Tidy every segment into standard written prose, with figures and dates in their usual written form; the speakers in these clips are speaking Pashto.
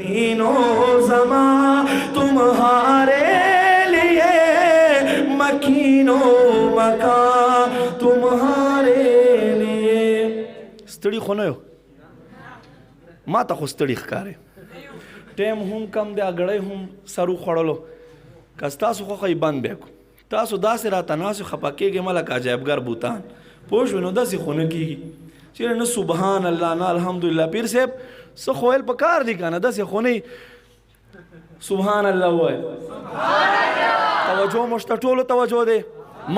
तीनों ज़मा तुम्हारे लिए, मकीनो मका तुम्हारे लिए. ستړي خو نه یو، ما ته خو ستړي ښکارې. ټیم هم کم دی، اګړی هم سرو خوړلو. که ستاسو خوښه بند بیا کو، تاسو داسې راته ناسو خفه کېږئ مه لکه عجایبګر بوتان. پوه شوې؟ نو داسې خو نه کېږي چېرې نه سبحان الله نه الحمدلله. پیر صاحب څه خو ویل پکار دي که نه، داسې خو نه سبحان الله ووایه. توجه مو شته؟ ټولو توجه دی؟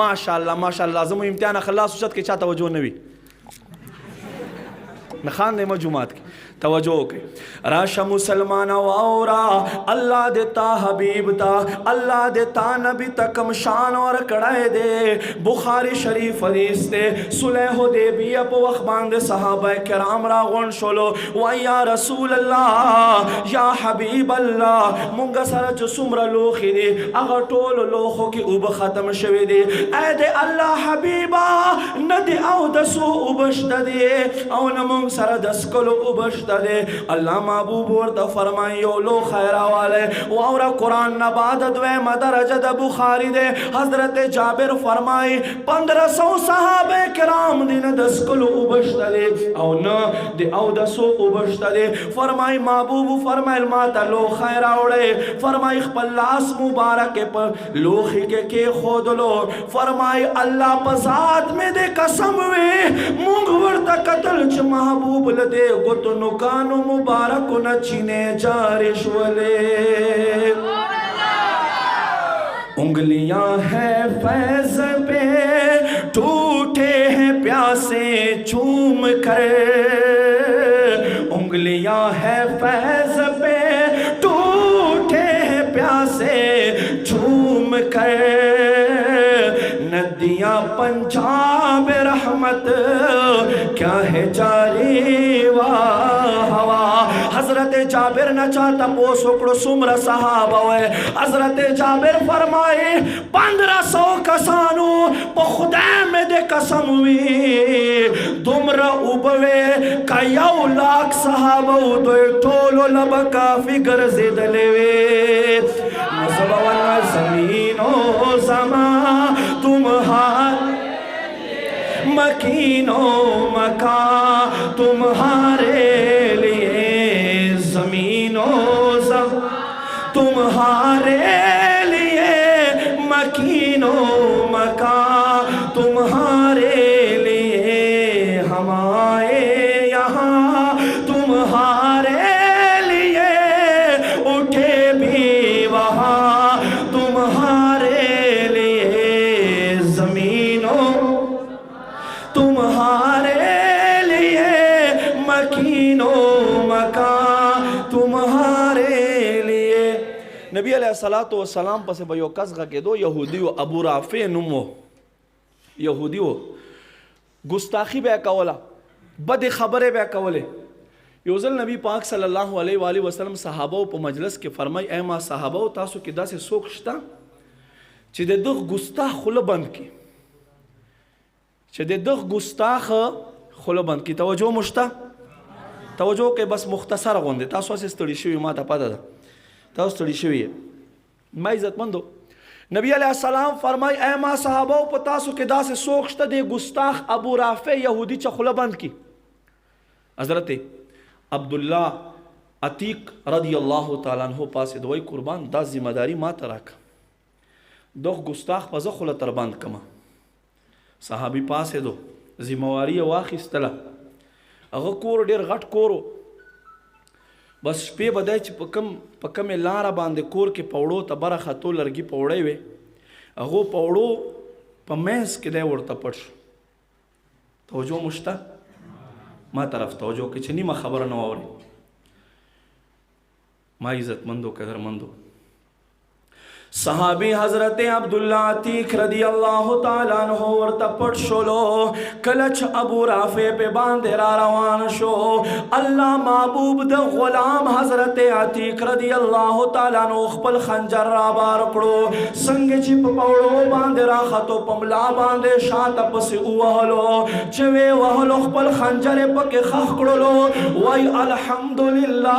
ماشاءالله ماشاءالله. زموږ امتحان خلاص شد کې چا توجه نه وي نه خاندې ما جماعت کې توجه وکړئ. راشه مسلمان واورا، الله دیتا حبیب تا، الله دیتا نبی تا کم شان اور کڑائے دے. بخاری شریف حدیث دے، صلح حدیبیہ په وخت باندې صحابه کرام را غون شولو. و یا رسول الله، یا حبیب الله، مونږ سره چې څومره لوښي دي هغه ټولو لوښو کې اوبه ختم شوي دي. ای د الله حبیبه، نه د اودسو اوبه شته دي او نه مونږ سره د څښلو اوبه شته دے. اللہ محبوب ورطا فرمائی یو لو خیرہ والے واورا قرآن نباد دویم درجہ دا بخاری دے. حضرت جابر فرمائی 1500 صحابہ کرام دین دسکلو اوبشت دے او نا دے او دسو اوبشت دے. فرمائی محبوب فرمائی الماتا لو خیرہ اڑے، فرمائی خپلاس مبارک پر لوخی کے خود لو. فرمائی اللہ پزاد میں دے قسم وے مونگ ورطا قتل چھ محبوب لدے گتو نکانو مبارکو نہ چینے جارش والے. انگلیاں ہیں فیض پہ ٹوٹے ہیں پیاسے چوم کر، انگلیاں ہیں فیض پہ ٹوٹے ہیں پیاسے چوم کر. ندیاں پنجاب رحمت کیا ہے جاری ہوا. حضرت جابر نہ چاہتا پوسوکڑو سمر صحابہ ہوئے. حضرت جابر فرمائے 1500 کسانو پا خدا میں دے قسم ہوئی دمر اوبوے کا 1 لاکھ صحابہ دوئے ٹولو لبکا فکر زد لیوے. نظر والا زمین و زمان تمہارے مکین و مکان تمہارے لیے، زمین و زمان تمہارے لیے، مکین و مکان تمہارے لیے. ہم آئے یہاں تمہارے لیے، اٹھے بھی وہاں تمہارے لیے. زمین و تمہارے لیے، مکین و مکان تمہارے لیے. نبی علیہ السلام پس به یو کس غږېدو، یهودي و، ابو رافع نوم و، یهودي و. ګستاخي به یې کوله، بدې خبرې به یې کولې. یو ځل نبی پاک صلی الله علیه و آله وسلم صحابه په مجلس کې فرمای ای ما صحابه تاسو کې داسې څوک شته چې د دغه ګستاخ خوله بند کړي، چې د دغه ګستاخ خوله بند کړي. توجه مو شته؟ توجه کوئ. بس مختصر غوندې تاسو هسې ستړي شوي، ما ته پته ده تاسو ستړي شوي یې. ما عزتمندو نبی علیہ السلام فرمای اے ما صحابه په تاسو کې داسې څوک شته د ګستاخ ابو رافع یهودي چې خوله بند کړي. حضرت عبداللہ عتیق رضی الله تعالی عنہ پاسې دوی قربان دا ذمہ داری ما ته راکړه، دغه ګستاخ په زه خوله تر بند کړمه. صحابي پاسې دو ذمہواری یې واخیستله. هغه کور ډېر غټ کور و. بس شپې به دی چې په کمې لاره باندې کور کې پوړو ته بره ختو لرګي پوړی وې، هغو پوړو په منځ کې دی ورته پټ شو. توجه مو شته؟ ما طرف توجه کوي چې نیمه خبره نه واورئ. ما عزتمندو قدرمندو صحابی حضرت عبداللہ عتیق رضی اللہ تعالیٰ عنہ ورطا پڑ شلو کلچ ابو رافع پہ باندے را روان شو اللہ محبوب دا غلام حضرت عتیق رضی اللہ تعالیٰ عنہ خپل خنجر را بار کرو سنگ چی پپوڑو باندے را خطو پملا باندے شاعت پسی اوہلو چوے وہلو خپل خنجر پک خخ کرلو وی الحمدللہ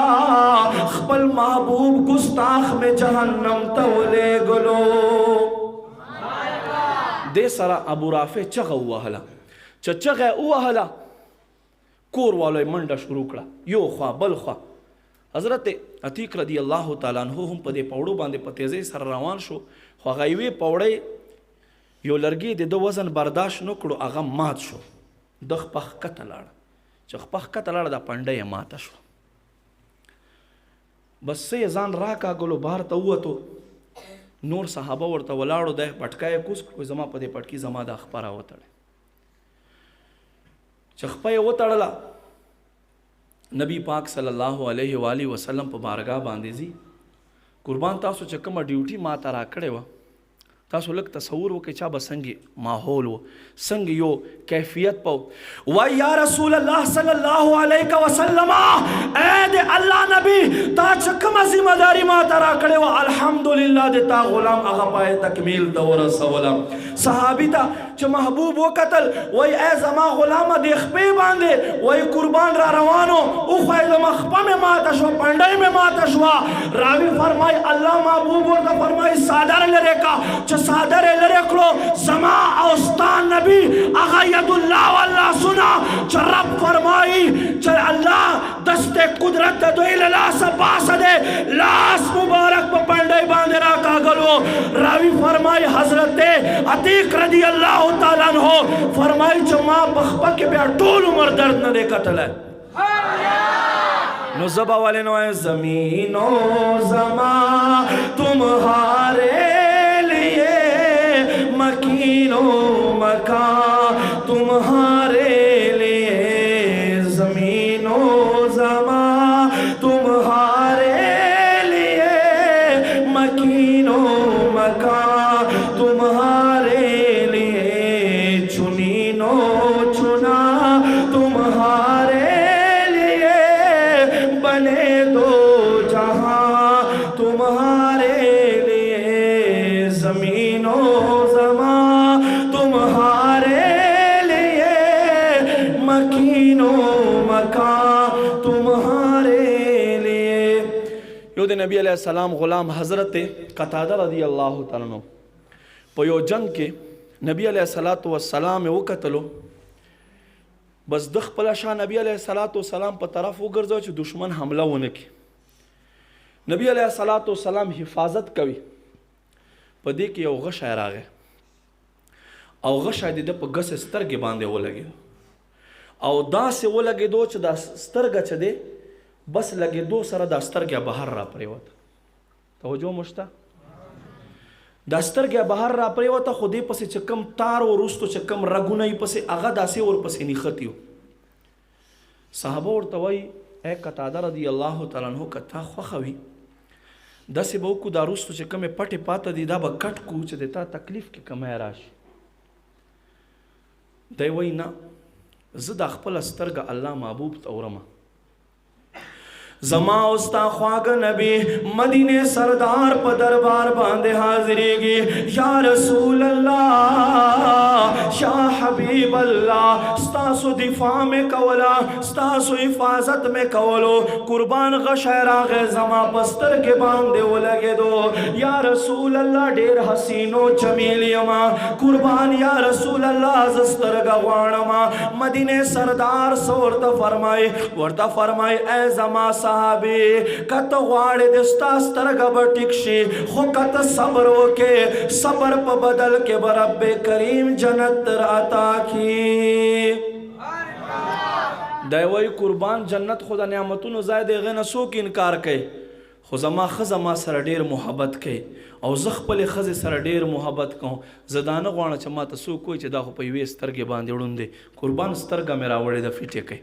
خپل محبوب گستاخ میں جہنم تولے گلو دے سرا ابو رافع چغ وهلا چغ وهلا کور والے منډه شروع کړه یو خوا بل خوا حضرت عتیق رضی اللہ تعالیٰ عنہ هم په دې پوړو باندې په تیزی سره روان شو خو غیوی پوړی یو لرګي د وزن برداشت نو کړو هغه مات شو د خپخ کته لاړ چې خپخ کته لاړ د پنډه ماته شو بس سې ځان راکاګلو بهر ته ووتو نور صحابه ورته ولاړو د پټکای کوس کوی زما په دې پټکی زما د اخبار وتړ چې خپه وتړله نبی پاک صلی الله علیه و آله وسلم په بارگاه باندې زی قربان تاسو چې کومه ډیوټي ما ته را کړې وه تاسو لږ تصور وکړئ چا به څنګه ماحول و څنګه یو کیفیت پو وای یا رسول الله صلی الله علیه وسلم اے د الله نبی تا چې کومه ذمہ داری ما ته را کړې وه الحمدلله د تا غلام هغه پای تکمیل ته ورسوله صحابي ته چې محبوب وکتل وای اے زما غلامه د خپې باندې وای قربان را روانو او خو زما خپه مې ماته شوه پنډۍ مې ماته شوه راوي فرمای الله محبوب ورته فرمای صادر لرې کا صادر لرے کرو زما اوستان نبی آغا ید اللہ واللہ سنا چا رب فرمائی چا اللہ دست قدرت دوئی لاس باس دے لاس مبارک پا پنڈے باندے را کاغلو راوی فرمائی حضرت عتیق رضی اللہ تعالیٰ عنہ فرمائی چا ما بخبا کے بیا ٹول عمر درد نہ دے قتل ہے نو زبا والے نوائے زمین و زمان تمہارے مکین و مکان تمہارے لیے زمین و زمان تمہارے لیے مکین و مکان تمہارے لیے چنین و چنا تمہارے لیے بنے دو جہاں تمہارے لیے زمین و نبی علیہ السلام غلام حضرت قتادہ رضی اللہ تعالیٰ عنہ په یو جنگ کې نبی علیہ السلام وکتلو بس د خپل شان نبی علیہ السلام په طرف وګرځو چې دشمن حمله ونه کړي نبی علیہ السلام حفاظت کوي په دې کې یو غشی راغی او غشی د په ګس سترګې باندې ولګېدو او داسې ولګېدو چې دا سترګه چې دی بس لگے دو سره دا سترګیا بهر را پریوت توجه مشته دا سترګیا بهر را پریوت خو دې پسې چې کم تار او رستو چې کم رګونه یې پسې هغه داسې ور پسې نښتیو صحابه ورته وایي اے قتاده رضی الله تعالی عنہ کتا خوښوي داسې به وکړو دا رستو چې کمې پټې پاته دي دا به کټ کړو چې د تا تکلیف کې کمی راشي دی وایي نه زه دا خپله سترګه الله محبوب ته ورمه زما استا خواگ نبی مدینے سردار پا دربار باندے حاضری گی یا رسول اللہ یا حبیب اللہ ستاسو دفاع میں کولا ستاسو حفاظت میں کولو قربان غشیر آغے زما پستر کے باندے وہ لگے دو یا رسول اللہ دیر حسینو جمیلی ما قربان یا رسول اللہ زستر گوانما مدینے سردار سورتا فرمائے اے زما صحابی کت غواړې د ستا سترګه به ټیک شي خو کت صبر وکې صبر په بدل کې به رب کریم جنت عطا کړي دی وایي قربان جنت خو د نعمتونو ځای دی هغې نه څوک انکار کوي خو زما ښځه ما سره ډېر محبت کوي او زه خپلې ښځې سره ډېر محبت کوم زه دا نه غواړم چې ما ته څوک وایي چې دا خو په یوې سترګې باندې ړوند دی قربان سترګه مې راوړې ده فټې کوي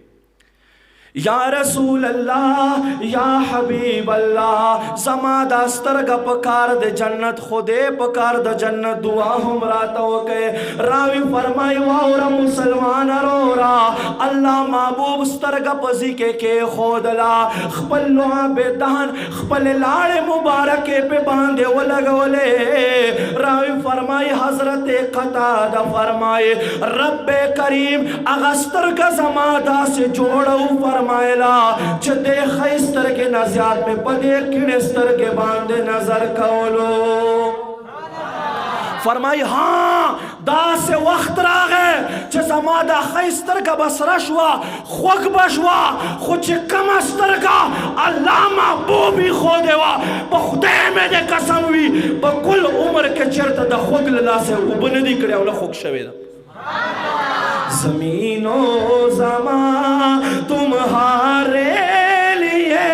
या रसूल अल्लाह या हबीब अल्लाह जमा दास्तर का पकार दे जन्नत खुदे पकार द जन्नत दुआ हमरा तो के रावी फरमाई वाओरा मुसलमान रोरा अल्लाह महबूब स्तर का पजी के खोदला खपल लोआ बेदान खपल लाड़े मुबारक पे बांधे वो लगोले रावी फरमाई हजरत कतादा फरमाए रब्बे करीम अगस्तर का जमादा से जोड़ो फरमाएला चदे खैस्तर के नज़ात में पदे किड़स्तर के बांधे नजर कौलो फरमाई हाँ दा से वक्त रागे च जमादा खैस्तर का बसरशवा खुक बशवा खुच कम अस्तर का अल्लाह महबूबी खो देवा बखुदे में दे कसम हुई बकुल उम्र के चरत दा खुद लला से उबनदी करे उला खुक शवेदा ज़मीनो ज़मा तुम्हारे लिए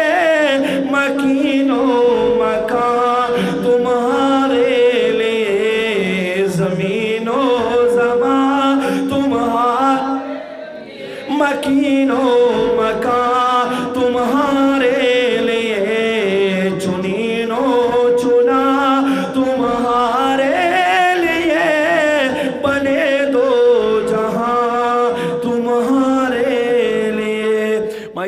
मकीनो मकान तुम्हारे लिए ज़मीनो ज़मा तुम्हारे मकीनो मकान तुम्हारे लिए चुनीनो चुना तुम्हारे लिए बने दो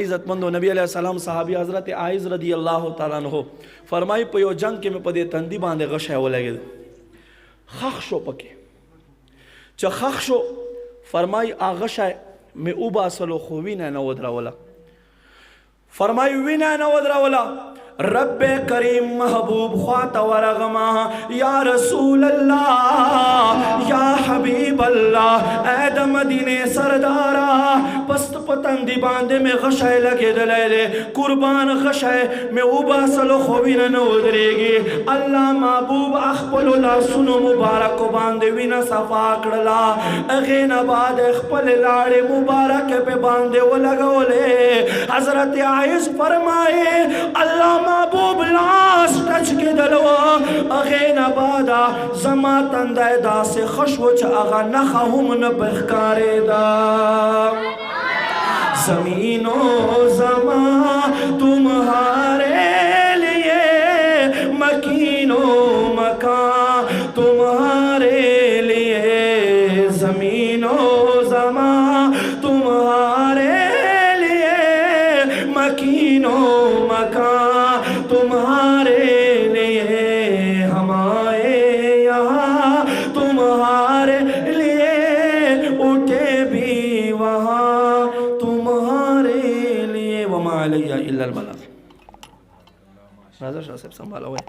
इज्जतमंदो नबी अलैहिस्सलाम साहबी हजरत आइज़ रदी अल्लाह ताला अन्हो फरमाई पयो जंग के में पदे तंदी बांधे गश है वो लगे खख्शो पके च खख्शो फरमाई आगश है में उबा सलो खुवीना न वदरा वाला फरमाई विना न वदरा वाला रब्बे करीम महबूब ख्वाता वरगमा या रसूल अल्लाह या हबीब अल्लाह ऐद मदीने सरदारा पस्त पतंदी बांधे में गशाए लगे दलेले कुर्बान गशाए में उबा सलो खोविना न उदरेगी अल्लाह महबूब अखपलोला सुनो मुबारक बांधे विना सफा कड़ला अगेन बाद अखपल लाड़े मुबारक पे बांधे वो लगोले हजरत आइज़ फरमाए अल्लाह महबूब लाश टच के दलवा अगे नबादा जमा तंदाए दा से खशवच आगा नखहुम न बखकारे दा ज़मीनो ज़मा तुम्हारे लिए मकीनो मकान तुम्हारे लिए ज़मीनो ज़मा तुम्हारे लिए मकीनो मकान तुम्हारे लिए हमारे यहाँ तुम्हारे लिए उठे भी वहाँ तुम्हारे लिए वमा अलैया इल्लल बलाग। राजा शाह साहब संभाला हुआ है।